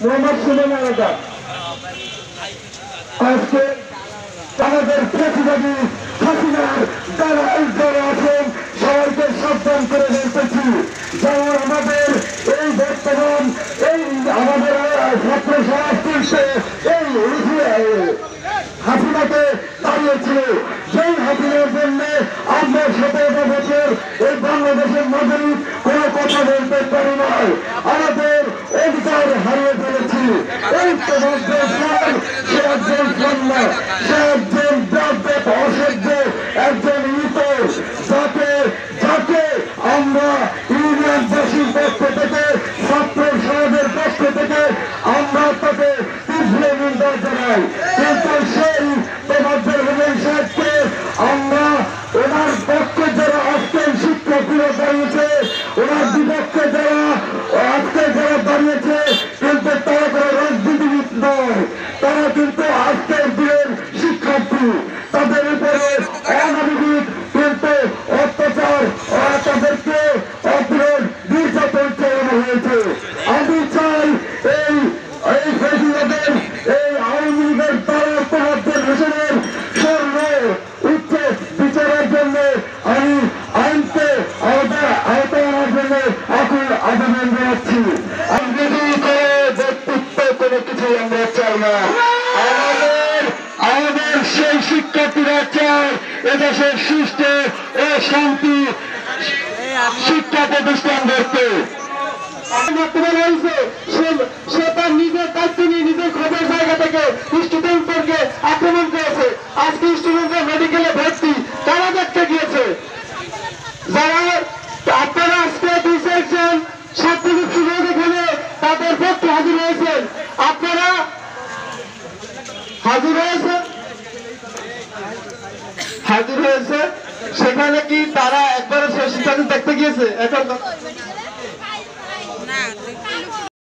মোহাম্মদ সুলেমান আজাদ। আজকে আমাদের প্রতিবাদী হাসিনার দালাল যারা আছেন সবাইকে সাবধান করে বলতেছি, যারা আমাদের এই বর্তমান এই আমাদের ছাত্র সমাজ তুলছে এই হাসিনাকে দাঁড়িয়েছিল, সেই হাসিনার জন্য আমরা 17 বছর এই বাংলাদেশের নাগরিক কোনো কথা বলতে পারি নাই, আমাদের অধিকার হারিয়ে ফেলেছি। এই তোমাদের সে একজন কন্যা, সে একজন অসহ্য একজন ইতর, যাকে আমরা ইউনিয়নবাসীর পক্ষ থেকে ছাত্র সমাজের পক্ষ থেকে আমরা তাকে তীব্র নিন্দা জানাই। কিন্তু সেই তোমাদের হুমেন সাহেবকে আমরা ওনার পক্ষে যারা আজকের শিক্ষকরা দাঁড়িয়েছে, ওনার বিপক্ষে যারা আজকে যারা দাঁড়িয়েছে, কিন্তু তারা কোনো রাজনীতিবিদ নয়, তারা কিন্তু আজকের দিনের শিক্ষার্থী। তাদের উপরে অনাবিক কিন্তু অত্যাচার তাদেরকে অপরাধ নির্যাতন চালানো হয়েছে। আমি চাই এই ফেসিবাদের এই আওয়ামী লীগের দ্বারা তোমাদের হোসেনের স্বর্ণ উচ্চ বিচারের জন্য আমি আইনকে আওতায় আনার জন্য আকুল আবেদন জানাচ্ছি। রাজনীতি করে ব্যক্তিত্ব কোনো কিছু আমরা চাই না। আমাদের সেই শিক্ষার্থীরা চায় এদেশের সুস্থ ও শান্তি শিক্ষা প্রতিষ্ঠান করতে। সে তার নিজের দায়িত্ব নিয়ে নিজের খবর জায়গা থেকে স্টুডেন্টদেরকে আক্রমণ করেছে। আজকে স্টুডেন্টরা মেডিকেলে ভর্তি, তারা দেখতে গিয়েছে। যারা আপনারা আজকে 2-4 ছাত্রলীগ সুযোগ এখানে তাদের পক্ষে হাজির হয়েছেন, আপনারা হাজির হয়েছে সেখানে কি তারা একবারে শিক্ষার্থী দেখতে গিয়েছে? এখন